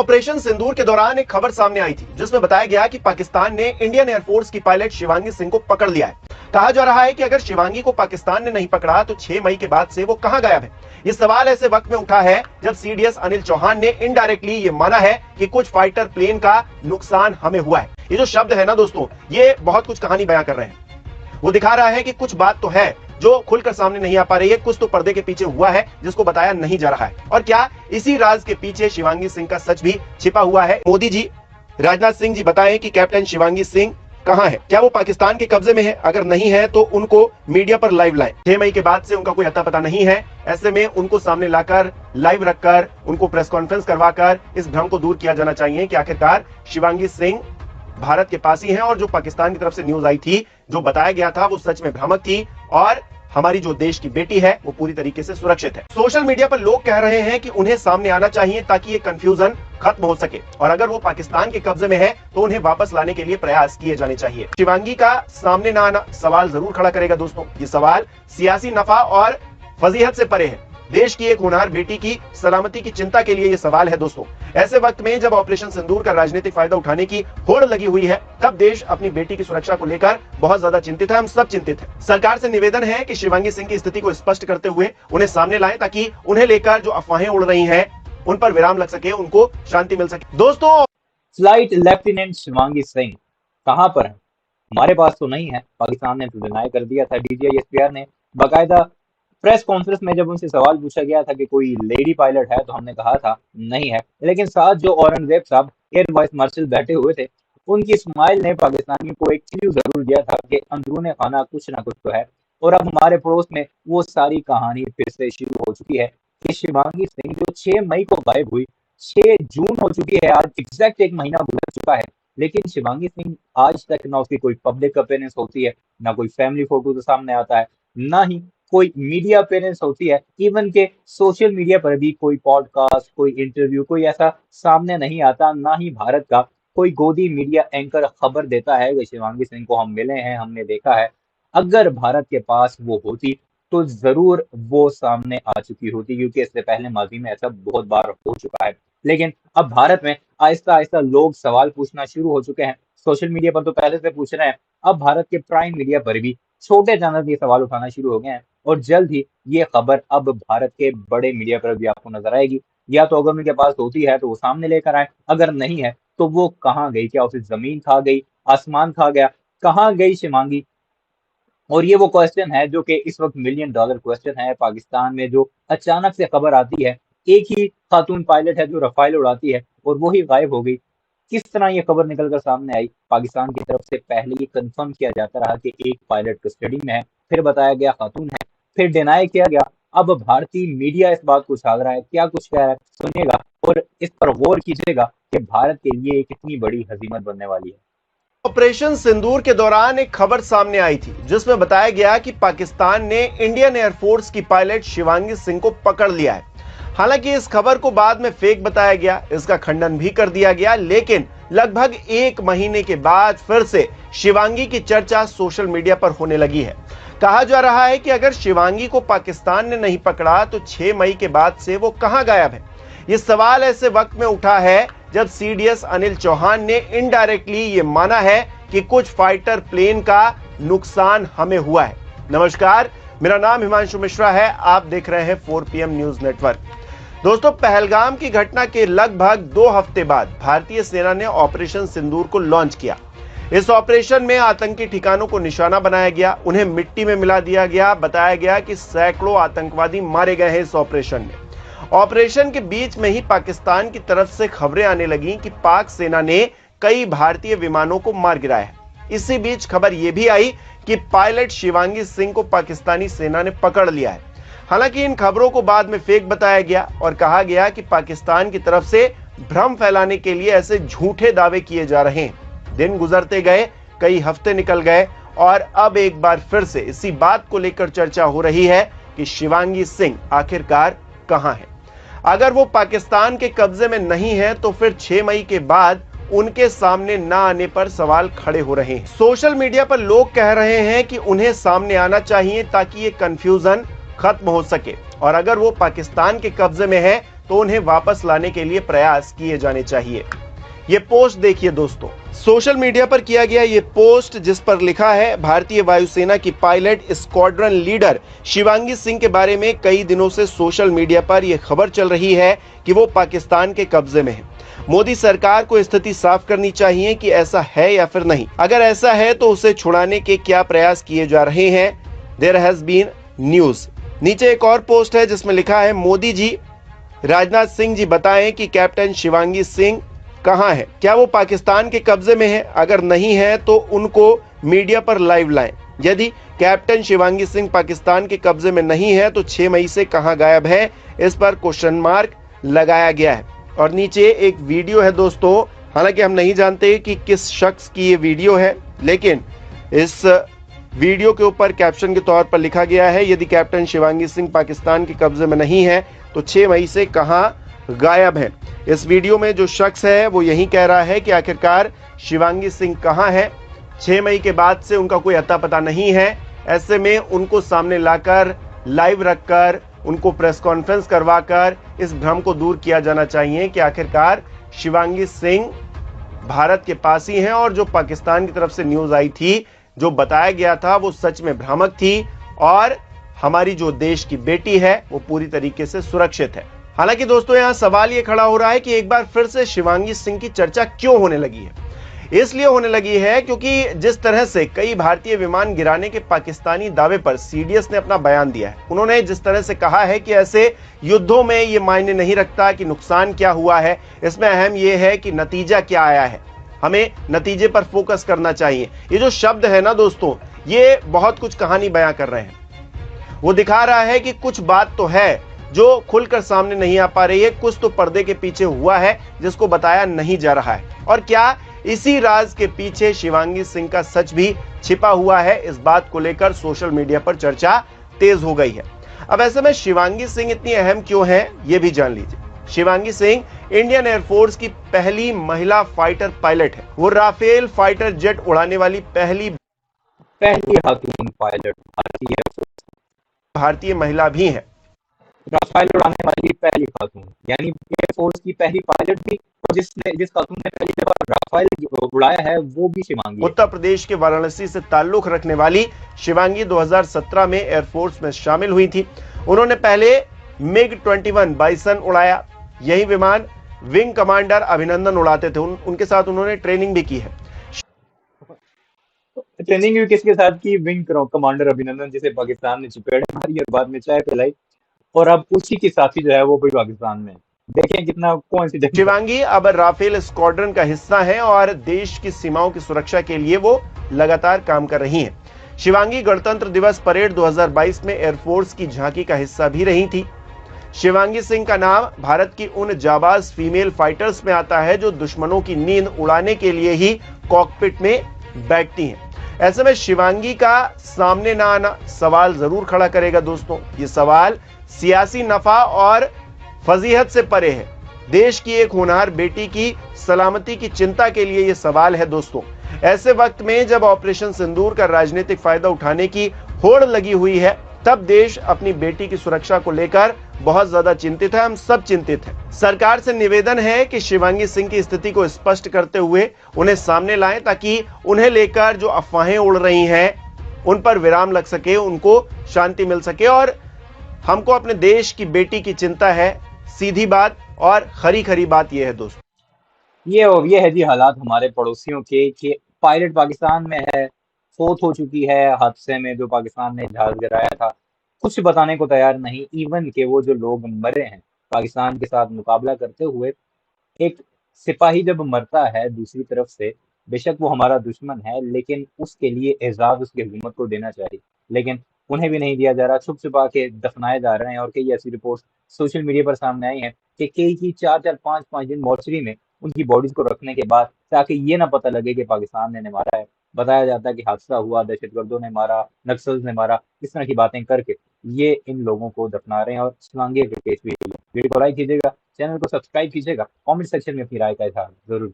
Operation सिंदूर के दौरान एक खबर सामने आई थी जिसमें बताया गया कि पाकिस्तान ने इंडियन एयरफोर्स की पायलट शिवांगी सिंह को पकड़ लिया है। कहा जा रहा है कि अगर शिवांगी को पाकिस्तान ने नहीं पकड़ा तो 6 मई के बाद से वो कहां गायब है। ये सवाल ऐसे वक्त में उठा है जब सीडीएस अनिल चौहान ने इनडायरेक्टली ये माना है कि कुछ फाइटर प्लेन का नुकसान हमें हुआ है। ये जो शब्द है ना दोस्तों, ये बहुत कुछ कहानी बयां कर रहे हैं। वो दिखा रहा है कि कुछ बात तो है जो खुलकर सामने नहीं आ पा रही है, कुछ तो पर्दे के पीछे हुआ है जिसको बताया नहीं जा रहा है। और क्या इसी राज के पीछे शिवांगी सिंह का सच भी छिपा हुआ है? मोदी जी, राजनाथ सिंह जी बताएं कि कैप्टन शिवांगी सिंह कहां है? क्या वो पाकिस्तान के कब्जे में है? अगर नहीं है तो उनको मीडिया पर लाइव लाएं। 6 मई के बाद से उनका कोई अता पता नहीं है। ऐसे में उनको सामने लाकर लाइव रखकर उनको प्रेस कॉन्फ्रेंस करवाकर इस भ्रम को दूर किया जाना चाहिए कि आखिरकार शिवांगी सिंह भारत के पास ही है और जो पाकिस्तान की तरफ से न्यूज आई थी, जो बताया गया था, वो सच में भ्रामक थी और हमारी जो देश की बेटी है वो पूरी तरीके से सुरक्षित है। सोशल मीडिया पर लोग कह रहे हैं कि उन्हें सामने आना चाहिए ताकि ये कंफ्यूजन खत्म हो सके और अगर वो पाकिस्तान के कब्जे में है तो उन्हें वापस लाने के लिए प्रयास किए जाने चाहिए। शिवांगी का सामने ना आना सवाल जरूर खड़ा करेगा दोस्तों। ये सवाल सियासी नफा और फजीहत से परे है। देश की एक होनहार बेटी की सलामती की चिंता के लिए ये सवाल है दोस्तों। ऐसे वक्त में जब ऑपरेशन सिंदूर का राजनीतिक फायदा उठाने की होड़ लगी हुई है, तब देश अपनी बेटी की सुरक्षा को लेकर बहुत ज्यादा चिंतित है। हम सब चिंतित हैं। सरकार से निवेदन है कि शिवांगी सिंह की स्थिति को स्पष्ट करते हुए उन्हें सामने लाएं ताकि उन्हें लेकर जो अफवाहें उड़ रही हैं उन पर विराम लग सके, उनको शांति मिल सके। दोस्तों, फ्लाइट लेफ्टिनेंट शिवांगी सिंह कहां पर है? हमारे पास तो नहीं है। पाकिस्तान ने तो डिनाई कर दिया था। डीजीआईएसपीआर ने बाकायदा प्रेस कॉन्फ्रेंस में जब उनसे सवाल पूछा गया था कि कोई लेडी पायलट है तो हमने कहा था नहीं है। लेकिन साथ जो औरंगजेब साहब एयर वाइस मार्शल बैठे हुए थे, उनकी स्माइल ने पाकिस्तानी को एक क्लू जरूर दिया था कि अंदरूने खाना कुछ ना कुछ तो है। और अब हमारे पड़ोस में वो सारी कहानी फिर से शुरू हो चुकी है कि शिवांगी सिंह जो 6 मई को गायब हुई, 6 जून हो चुकी है, आज एग्जैक्ट एक महीना गुजर चुका है, लेकिन शिवांगी सिंह आज तक ना उसकी कोई पब्लिक अपीयरेंस होती है, ना कोई फैमिली फोटो तो सामने आता है, ना ही कोई मीडिया अपीयरेंस होती है। इवन के सोशल मीडिया पर भी कोई पॉडकास्ट, कोई इंटरव्यू, कोई ऐसा सामने नहीं आता। ना ही भारत का कोई गोदी मीडिया एंकर खबर देता है कि शिवांगी सिंह को हम मिले हैं, हमने देखा है। अगर भारत के पास वो होती तो जरूर वो सामने आ चुकी होती, क्योंकि इससे पहले माजी में ऐसा बहुत बार हो चुका है। लेकिन अब भारत में आहिस्ता आहिस्ता लोग सवाल पूछना शुरू हो चुके हैं। सोशल मीडिया पर तो पहले से पूछ रहे हैं, अब भारत के प्राइम मीडिया पर भी छोटे चैनल ये सवाल उठाना शुरू हो गए हैं और जल्द ही ये खबर अब भारत के बड़े मीडिया पर भी आपको नजर आएगी। या तो अगर उनके पास होती है तो वो सामने लेकर आए, अगर नहीं है तो वो कहाँ गई? क्या उसे जमीन खा गई, आसमान खा गया? कहाँ गई शिवांगी? और ये वो क्वेश्चन है जो कि इस वक्त मिलियन डॉलर क्वेश्चन है पाकिस्तान में, जो अचानक से खबर आती है एक ही खातून पायलट है जो रफाइल उड़ाती है और वो ही गायब हो गई। किस तरह ये खबर निकलकर सामने आई? पाकिस्तान की तरफ से पहले ये कंफर्म किया जाता रहा कि एक पायलट कस्टडी में है, फिर बताया गया खातून है, फिर डिनाई किया गया। अब भारतीय मीडिया इस बात को उछाल रहा है। क्या कुछ कह रहा है सुनिएगा और इस पर गौर कीजिएगा कि भारत के लिए कितनी बड़ी हजीमत बनने वाली है। ऑपरेशन सिंदूर के दौरान एक खबर सामने आई थी जिसमें बताया गया कि पाकिस्तान ने इंडियन एयरफोर्स की पायलट शिवांगी सिंह को पकड़ लिया है। हालांकि इस खबर को बाद में फेक बताया गया, इसका खंडन भी कर दिया गया, लेकिन लगभग 1 महीने के बाद फिर से शिवांगी की चर्चा सोशल मीडिया पर होने लगी है। कहा जा रहा है कि अगर शिवांगी को पाकिस्तान ने नहीं पकड़ा तो 6 मई के बाद से वो कहां गायब है। ये सवाल ऐसे वक्त में उठा है जब सीडीएस अनिल चौहान ने इनडायरेक्टली ये माना है कि कुछ फाइटर प्लेन का नुकसान हमें हुआ है। नमस्कार, मेरा नाम हिमांशु मिश्रा है। आप देख रहे हैं 4 PM न्यूज नेटवर्क। दोस्तों, पहलगाम की घटना के लगभग 2 हफ्ते बाद भारतीय सेना ने ऑपरेशन सिंदूर को लॉन्च किया। इस ऑपरेशन में आतंकी ठिकानों को निशाना बनाया गया, उन्हें मिट्टी में मिला दिया गया। बताया गया कि सैकड़ों आतंकवादी मारे गए हैं इस ऑपरेशन में। ऑपरेशन के बीच में ही पाकिस्तान की तरफ से खबरें आने लगी कि पाक सेना ने कई भारतीय विमानों को मार गिराया है। इसी बीच खबर यह भी आई कि पायलट शिवांगी सिंह को पाकिस्तानी सेना ने पकड़ लिया है। हालांकि इन खबरों को बाद में फेक बताया गया और कहा गया कि पाकिस्तान की तरफ से भ्रम फैलाने के लिए ऐसे झूठे दावे किए जा रहे हैं। दिन गुजरते गए, कई हफ्ते निकल गए और अब एक बार फिर से इसी बात को लेकर चर्चा हो रही है कि शिवांगी सिंह आखिरकार कहां है। अगर वो पाकिस्तान के कब्जे में नहीं है तो फिर 6 मई के बाद उनके सामने ना आने पर सवाल खड़े हो रहे हैं। सोशल मीडिया पर लोग कह रहे हैं कि उन्हें सामने आना चाहिए ताकि ये कंफ्यूजन खत्म हो सके और अगर वो पाकिस्तान के कब्जे में है तो उन्हें वापस लाने के लिए प्रयास किए जाने चाहिए। ये पोस्ट देखिए दोस्तों, सोशल मीडिया पर किया गया ये पोस्ट, जिस पर लिखा है, भारतीय वायुसेना की pilot squadron leader Shivangi Singh के बारे में कई दिनों से सोशल मीडिया पर यह खबर चल रही है कि वो पाकिस्तान के कब्जे में है। मोदी सरकार को स्थिति साफ करनी चाहिए कि ऐसा है या फिर नहीं। अगर ऐसा है तो उसे छुड़ाने के क्या प्रयास किए जा रहे हैं। There has been news. नीचे एक और पोस्ट है जिसमें लिखा है, मोदी जी, राजनाथ सिंह जी बताएं कि कैप्टन शिवांगी सिंह कहां है, क्या वो पाकिस्तान के कब्जे में है? अगर नहीं है तो उनको मीडिया पर लाइव लाएं। यदि कैप्टन शिवांगी सिंह पाकिस्तान के कब्जे में नहीं है तो 6 मई से कहां गायब है, इस पर क्वेश्चन मार्क लगाया गया है। और नीचे एक वीडियो है दोस्तों, हालांकि हम नहीं जानते कि किस शख्स की ये वीडियो है, लेकिन इस वीडियो के ऊपर कैप्शन के तौर पर लिखा गया है, यदि कैप्टन शिवांगी सिंह पाकिस्तान के कब्जे में नहीं है तो 6 मई से कहां गायब है। इस वीडियो में जो शख्स है वो यही कह रहा है कि आखिरकार शिवांगी सिंह कहां है। 6 मई के बाद से उनका कोई अता पता नहीं है। ऐसे में उनको सामने लाकर, लाइव रखकर, उनको प्रेस कॉन्फ्रेंस करवाकर इस भ्रम को दूर किया जाना चाहिए कि आखिरकार शिवांगी सिंह भारत के पास ही हैं और जो पाकिस्तान की तरफ से न्यूज आई थी, जो बताया गया था, वो सच में भ्रामक थी और हमारी जो देश की बेटी है वो पूरी तरीके से सुरक्षित है। हालांकि दोस्तों यहां सवाल ये खड़ा हो रहा है कि एक बार फिर से शिवांगी सिंह की चर्चा क्यों होने लगी है। इसलिए होने लगी है क्योंकि जिस तरह से कई भारतीय विमान गिराने के पाकिस्तानी दावे पर सीडीएस ने अपना बयान दिया है, उन्होंने जिस तरह से कहा है कि ऐसे युद्धों में ये मायने नहीं रखता कि नुकसान क्या हुआ है, इसमें अहम यह है कि नतीजा क्या आया है, हमें नतीजे पर फोकस करना चाहिए। ये जो शब्द है ना दोस्तों, ये बहुत कुछ कहानी बयां कर रहे हैं। वो दिखा रहा है कि कुछ बात तो है जो खुलकर सामने नहीं आ पा रही है, कुछ तो पर्दे के पीछे हुआ है जिसको बताया नहीं जा रहा है। और क्या इसी राज के पीछे शिवांगी सिंह का सच भी छिपा हुआ है, इस बात को लेकर सोशल मीडिया पर चर्चा तेज हो गई है। अब ऐसे में शिवांगी सिंह इतनी अहम क्यों है, यह भी जान लीजिए। शिवांगी सिंह इंडियन एयरफोर्स की पहली महिला फाइटर पायलट है। वो राफेल फाइटर जेट उड़ाने वाली पहली खातून पायलट भारतीय महिला भी है। राफेल उड़ाने वाली पहली खातून, यानी एयरफोर्स की पहली पायलट भी, और जिस खातून ने पहली बार राफेल उड़ाया है वो भी शिवांगी। उत्तर प्रदेश के वाराणसी से ताल्लुक रखने वाली शिवांगी 2017 में एयरफोर्स में शामिल हुई थी। उन्होंने पहले MiG-21 बाइसन उड़ाया। यही विमान विंग कमांडर अभिनंदन उड़ाते थे। उनके साथ उन्होंने ट्रेनिंग भी की है। ट्रेनिंग भी किसके साथ की? विंग कमांडर अभिनंदन, जिसे पाकिस्तान ने चपेट मारी और बाद में चाय पिलाई, और अब उसी के साथी जो है वो भी पाकिस्तान में। देखें कितना कोइंसिडेंस। शिवांगी अब राफेल स्क्वाड्रन का हिस्सा है और देश की सीमाओं की सुरक्षा के लिए वो लगातार काम कर रही हैं। शिवांगी गणतंत्र दिवस परेड 2022 में एयरफोर्स की झांकी का हिस्सा भी रही थी। शिवांगी सिंह का नाम भारत की उन जाबाज फीमेल फाइटर्स में आता है जो दुश्मनों की नींद उड़ाने के लिए ही कॉकपिट में बैठती हैं। ऐसे में शिवांगी का सामने ना आना सवाल जरूर खड़ा करेगा दोस्तों। ये सवाल सियासी नफा और फजीहत से परे है। देश की एक होनहार बेटी की सलामती की चिंता के लिए यह सवाल है दोस्तों। ऐसे वक्त में जब ऑपरेशन सिंदूर का राजनीतिक फायदा उठाने की होड़ लगी हुई है, तब देश अपनी बेटी की सुरक्षा को लेकर बहुत ज्यादा चिंतित है। हम सब चिंतित हैं। सरकार से निवेदन है कि शिवांगी सिंह की स्थिति को स्पष्ट करते हुए उन्हें सामने लाएं, ताकि उन्हें लेकर जो अफवाहें उड़ रही हैं उन पर विराम लग सके, उनको शांति मिल सके। और हमको अपने देश की बेटी की चिंता है, सीधी बात और खरी खरी बात यह है दोस्तों। ये है जी हालात हमारे पड़ोसियों के, कि पायलट पाकिस्तान में है, फौत हो चुकी है हादसे में जो पाकिस्तान ने जहाज गिराया था, कुछ बताने को तैयार नहीं। इवन के वो जो लोग मरे हैं पाकिस्तान के साथ मुकाबला करते हुए, एक सिपाही जब मरता है दूसरी तरफ से, बेशक वो हमारा दुश्मन है, लेकिन उसके लिए एजाज उसकी हुकूमत को देना चाहिए, लेकिन उन्हें भी नहीं दिया जा रहा। छुप छुपा के दफनाए जा रहे हैं। और कई ऐसी रिपोर्ट सोशल मीडिया पर सामने आई हैं कि कई की 4-4, 5-5 दिन मॉर्चरी में उनकी बॉडीज को रखने के बाद, ताकि ये ना पता लगे कि पाकिस्तान ने मारा है। बताया जाता है कि हादसा हुआ, दहशतगर्दों ने मारा, नक्सल्स ने मारा, इस तरह की बातें करके ये इन लोगों को दफना रहे हैं। और शिवांगी के केस भी। वीडियो को लाइक कीजिएगा, चैनल को सब्सक्राइब कीजिएगा, कमेंट सेक्शन में अपनी राय का इजहार जरूर